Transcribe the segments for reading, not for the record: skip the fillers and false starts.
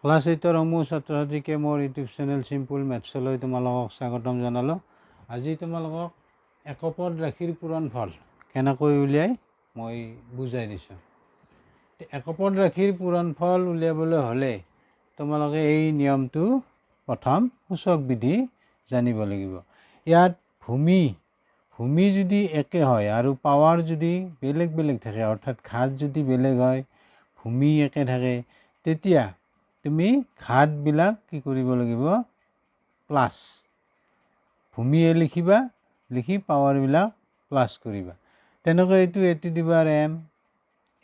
Class 8ৰ সমূহ ছাত্ৰ ছাত্ৰীকে মোৰ ইউটিউব চেনেল চিম্পুল মেথছলৈ তোমালোকক স্বাগতম জনালোঁ। আজি তোমালোকক একপদ ৰাশিৰ পূৰণফল কেনেকৈ উলিয়াই মই বুজাই দিছোঁ। একপদ ৰাশিৰ পূৰণফল উলিয়াবলৈ হ'লে তোমালোকে এই নিয়মটো প্ৰথম সূচক বিধি জানিব লাগিব। ইয়াত ভূমি যদি একে হয় আৰু পাৱাৰ যদি বেলেগ বেলেগ থাকে, অৰ্থাৎ ঘাত যদি বেলেগ হয়, ভূমি একে থাকে, তেতিয়া তুমি ঘাতবিলাক কি কৰিব লাগিব? প্লাছ ভূমি এ লিখিবা, লিখি পাৱাৰবিলাক প্লাছ কৰিবা। তেনেকৈ এইটো a to the power m,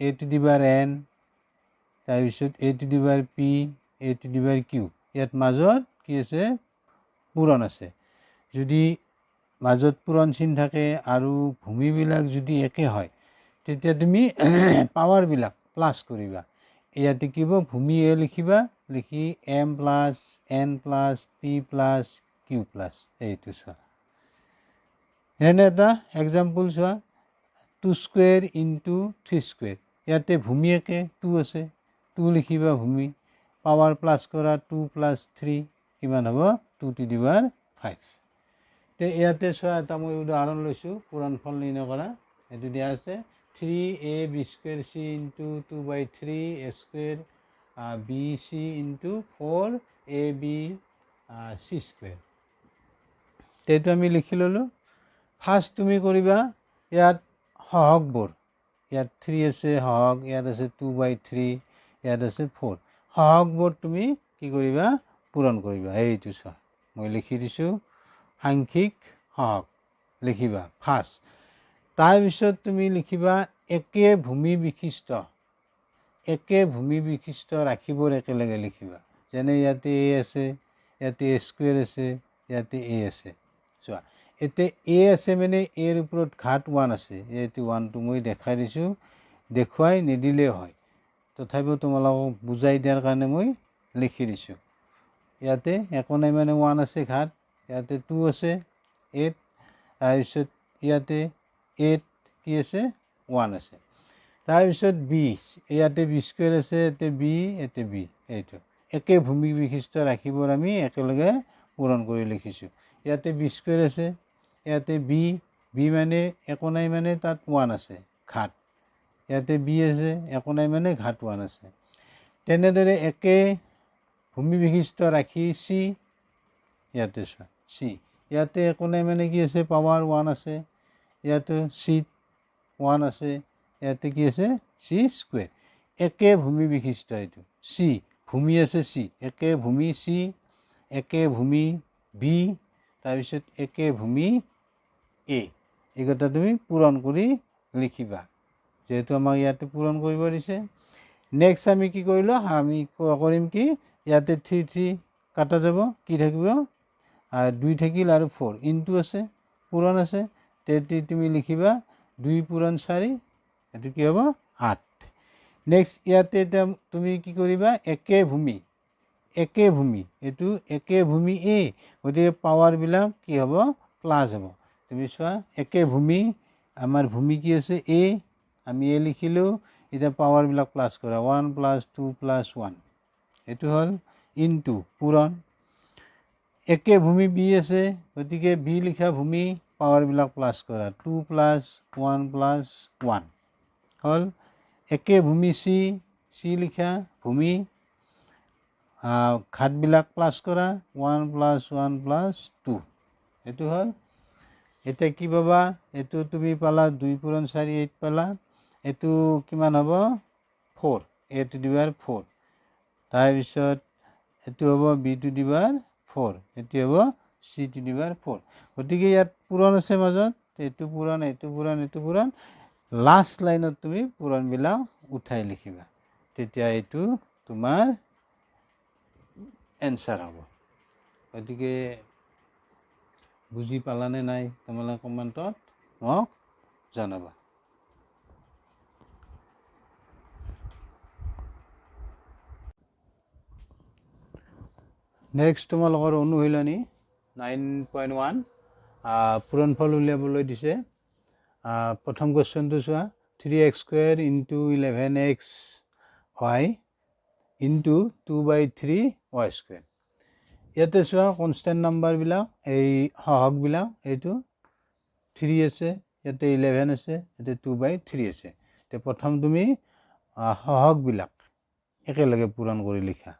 a to the power n, তাৰপিছত a to the power p, a to the power q। ইয়াত মাজত কি আছে? পূৰণ আছে। যদি মাজত পূৰণ চিন থাকে আৰু ভূমিবিলাক যদি একে হয়, তেতিয়া তুমি পাৱাৰবিলাক প্লাছ কৰিবা। ইয়াতে কি হ'ব? ভূমি এ লিখিবা, লিখি m plus n plus p plus q plus. এইটো চোৱা, এনে এটা এক্সাম্পল চোৱা, 2 স্কুৱেৰ ইনটু 3 স্কুৱেৰ। ইয়াতে ভূমি একে 2 আছে, 2 লিখিবা ভূমি, পাৱাৰ প্লাছ কৰা 2 প্লাছ 3 কিমান হ'ব? 2 to the power 5। তে ইয়াতে চোৱা, এটা মই উদাহৰণ লৈছোঁ পূৰণফল নিৰ্ণয় কৰা। এইটো দিয়া আছে 3ab square c into 2/3 a square bc into 4ab c square. এইটো আমি লিখি ল'লোঁ। ফাৰ্ষ্ট তুমি কৰিবা ইয়াত সহগবোৰ, ইয়াত 3 আছে সহগ, ইয়াত আছে 2/3, ইয়াত আছে 4। সহগবোৰ তুমি কি কৰিবা? পূৰণ কৰিবা। এইটো চোৱা, মই লিখি দিছোঁ সাংখ্যিক সহগ লিখিবা ফাৰ্ষ্ট। তাৰপিছত তুমি লিখিবা একে ভূমি বিশিষ্ট ৰাশিবোৰ একেলগে লিখিবা। যেনে ইয়াতে a আছে, ইয়াতে a স্কুৱেৰ আছে, ইয়াতে a আছে। চোৱা, এতিয়া a আছে মানে a ৰ ওপৰত ঘাত 1 আছে। এইটো 1টো মই দেখাই দিছোঁ, দেখুৱাই নিদিলেও হয়, তথাপিও তোমালোকক বুজাই দিয়াৰ কাৰণে মই লিখি দিছোঁ। ইয়াতে একো নাই মানে 1 আছে ঘাত, ইয়াতে 2 আছে 8, তাৰপিছত ইয়াতে 8 কি আছে? 1 আছে। তাৰপিছত b, ইয়াতে b স্কুৱেৰ আছে, ইয়াতে b, ইয়াতে b। এইটো একে ভূমি বিশিষ্ট ৰাশিবোৰ আমি একেলগে পূৰণ কৰি লিখিছোঁ। ইয়াতে b স্কুৱেৰ আছে, ইয়াতে b মানে একো নাই মানে তাত 1 আছে ঘাত, ইয়াতে b আছে, একো নাই মানে ঘাত 1 আছে। তেনেদৰে একে ভূমি বিশিষ্ট ৰাশি c, ইয়াতে চোৱা c, ইয়াতে একো নাই মানে কি আছে? পাৱাৰ 1 আছে, ইয়াতে c 1 আছে, ইয়াতে কি আছে? c square. একে ভূমি বিশিষ্ট, এইটো c ভূমি আছে c, একে ভূমি c, একে ভূমি b, তাৰপিছত একে ভূমি a। এইকেইটা তুমি পূৰণ কৰি লিখিবা, যিহেতু আমাক ইয়াতে পূৰণ কৰিব দিছে। নেক্সট আমি কি কৰিলোঁ? আমি কৰিম কি? ইয়াতে 3 কাটা যাব, কি থাকিব? 2 থাকিল আৰু 4 ইনটু আছে, পূৰণ আছে। তেতিয়া তুমি লিখিবা 2 পূৰণ 4, এইটো কি হ'ব? 8। নেক্সট ইয়াতে এতিয়া তুমি কি কৰিবা? একে ভূমি, এইটো একে ভূমি a, গতিকে পাৱাৰবিলাক কি হ'ব? প্লাছ হ'ব। তুমি চোৱা, একে ভূমি, আমাৰ ভূমি কি আছে? a, আমি a লিখিলোঁ। এতিয়া পাৱাৰবিলাক প্লাছ কৰা, 1 প্লাছ 2 প্লাছ 1, এইটো হ'ল ইনটু পূৰণ। একে ভূমি b আছে, গতিকে b লিখা ভূমি, পাৱাৰবিলাক প্লাছ কৰা, 2 প্লাছ 1 প্লাছ 1 হ'ল। একে ভূমি c লিখা ভূমি, ঘাতবিলাক প্লাছ কৰা, 1 প্লাছ 1 প্লাছ 2, এইটো হ'ল। এতিয়া কি পাবা? এইটো তুমি পালা 2 পূৰণ 4, 8 পালা। এইটো কিমান হ'ব? 4, a to the power 4। তাৰপিছত এইটো হ'ব b to the power 4, এইটো হ'ব c to the power 4। গতিকে ইয়াত পূৰণ আছে মাজত, এইটো পূৰণ, এইটো পূৰণ, এইটো পূৰণ। লাষ্ট লাইনত তুমি পূৰণবিলাক উঠাই লিখিবা, তেতিয়া এইটো তোমাৰ এনচাৰ হ'ব। গতিকে বুজি পালানে নাই? তোমালোকে কমেণ্টত মোক জনাবা। নেক্সট তোমালোকৰ অনুশীলনী 9.1 পূৰণফল উলিয়াবলৈ দিছে। প্ৰথম কুৱেশ্যনটো চোৱা, 3x² into 11xy into 2/3 y square ইয়াতে চোৱা কনষ্টেণ্ট নাম্বাৰবিলাক এই সহগবিলাক এইটো 3 আছে ইয়াতে 11 আছে ইয়াতে 2/3 আছে তে প্ৰথম তুমি সহগবিলাক একেলগে পূৰণ কৰি লিখা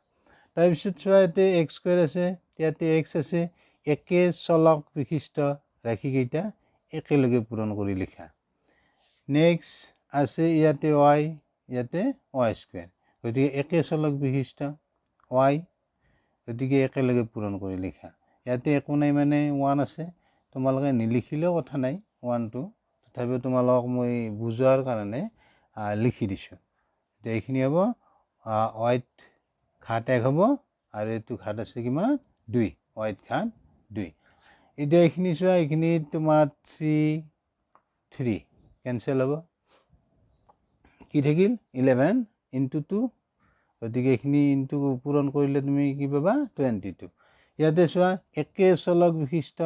তাৰপিছত চোৱা ইয়াতে x স্কুৱেৰ আছে ইয়াতে x আছে একে চলক বিশিষ্ট ৰাশিকেইটা একেলগে পূৰণ কৰি লিখা নেক্সট আছে ইয়াতে y ইয়াতে y স্কুৱেৰ গতিকে একে চলক বিশিষ্ট y গতিকে একেলগে পূৰণ কৰি লিখা ইয়াতে একো নাই মানে 1 আছে তোমালোকে নিলিখিলেও কথা নাই 1 2 তথাপিও তোমালোকক মই বুজোৱাৰ কাৰণে লিখি দিছোঁ এতিয়া এইখিনি হ'ব y ঘাত 1 হ'ব আৰু এইটো ঘাত আছে কিমান 2 y ঘাত 2 এতিয়া এইখিনি চোৱা এইখিনি তোমাৰ 3 কেনসেল হ'ব কি থাকিল 11 ইনটু 2 গতিকে এইখিনি ইনটু পূৰণ কৰিলে তুমি কি পাবা 22 ইয়াতে চোৱা একে চলক বিশিষ্ট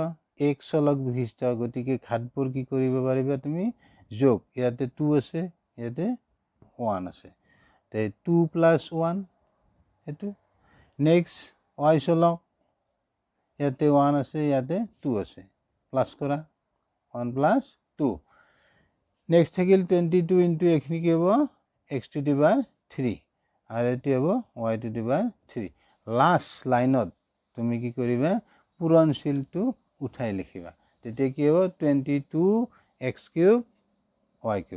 এক চলক বিশিষ্ট গতিকে ঘাতবোৰ কি কৰিব পাৰিবা তুমি যোগ ইয়াতে 2 আছে ইয়াতে 1 আছে তে 2 + 1 এটো নেক্সট y চলক ইয়াতে 1 আছে ইয়াতে 2 আছে প্লাস কৰা 1 + 2 নেক্সট থাকিল 22 ইনটু এইখিনি কি হ'ব x⁻³ আর এটি হ'ব y⁻³ লাস্ট লাইনত তুমি কি কৰিবা পূৰণশীলটো উঠাই লিখিবা তেতিয়া কি হ'ব 22x³ y³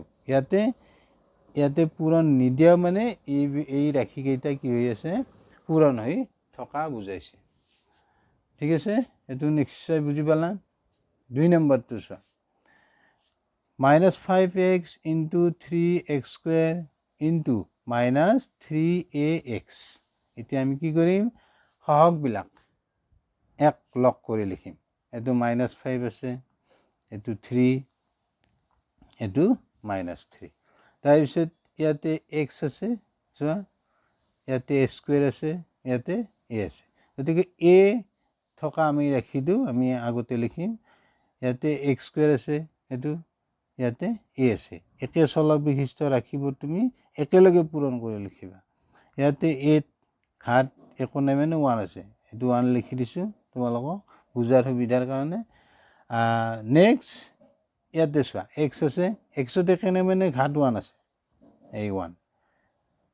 ইয়াতে পূৰণ নিদিয়া মানে এই ৰাশিকেইটা কি হৈ আছে পূৰণ হৈ থকা বুজাইছে ঠিক আছে এটো নিশ্চয় বুজি পালা 2 নম্বৰটো চোৱা -5x into 3x² into -3ax এতিয়া আমি কি কৰিম সহগবিলাক এক লগ কৰি লিখিম এটো -5 আছে এটো 3 এটো -3 তাৰপিছত ইয়াতে x আছে চোৱা ইয়াতে a² আছে ইয়াতে a আছে গতিকে a থকা আমি ৰাখি দিও আমি আগতে লিখিম ইয়াতে x² আছে এটো ইয়াতে a আছে একে চলক বিশিষ্ট ৰাখিব তুমি একেলগে পূৰণ কৰি লিখিবা ইয়াতে a ঘাত একো নাই মানে 1 আছে এটো 1 লিখি দিছো তোমালোকক বুজাৰ সুবিধাৰ কাৰণে নেক্সট ইয়াতে চোৱা x আছে x তে কেনে মানে ঘাত 1 আছে এই 1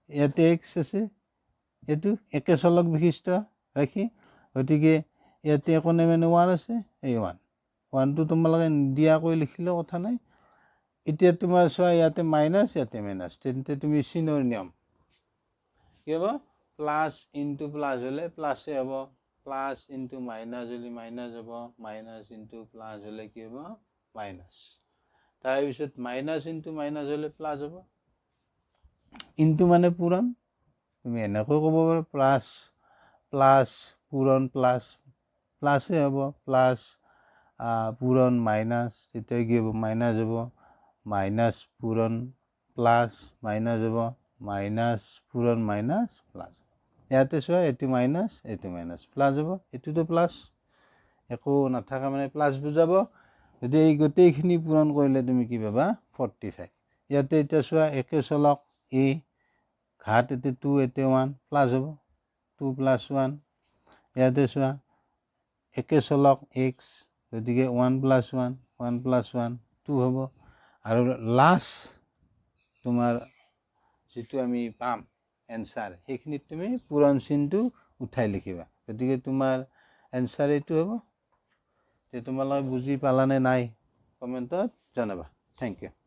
ইয়াতে x আছে এটো একে চলক বিশিষ্ট ৰাখি গতিকে ইয়াতে একো নাই মানে 1 আছে এই 1 টো তোমালোকে দিয়া কৈ লিখিলে কথা নাই এতিয়া তোমাৰ চোৱা ইয়াতে মাইনাস ইয়াতে মাইনাস তেন্তে তুমি চিনৰ নিয়ম কি হ'ব প্লাস ইনটু প্লাস হলে প্লাসে হ'ব প্লাস ইনটু মাইনাস হলে মাইনাস হ'ব মাইনাস ইনটু প্লাস হলে কি হ'ব মাইনাস তাৰ পিছত মাইনাস ইনটু মাইনাস হলে প্লাস হ'ব ইনটু মানে পূৰণ তুমি এনেকৈ ক'ব পাৰা প্লাস প্লাস পূৰণ প্লাস প্লাসে হ'ব প্লাস পূৰণ মাইনাস তেতিয়া কি হ'ব মাইনাস হ'ব মাইনাস পূৰণ প্লাস মাইনাস হ'ব মাইনাস পূৰণ মাইনাস প্লাস ইয়াতে চোৱা এটো মাইনাস প্লাস হ'ব এটোটো প্লাস একো নাথাকা মানে প্লাস বুজাব যদি এই গোটেইখিনি পূৰণ কৰিলে তুমি কি পাবা 45 ইয়াতে এটা চোৱা একে চলক a ঘাত এতে 2 এতে 1 প্লাস হ'ব 2 + 1 ইয়াতে চোৱা একে চলক x গতিকে 1 + 1 1 + 1 2 হ'ব আৰু লাস্ট তোমাৰ যেটো আমি পাম এনসাৰ সেইখিনিত তুমি পূৰণ চিনটো উঠাই লিখিবা গতিকে তোমাৰ এনসার এইটো হ'ব তে তোমালোকে বুজি পালানে নাই কমেন্টত জনাবা থ্যাংক ইউ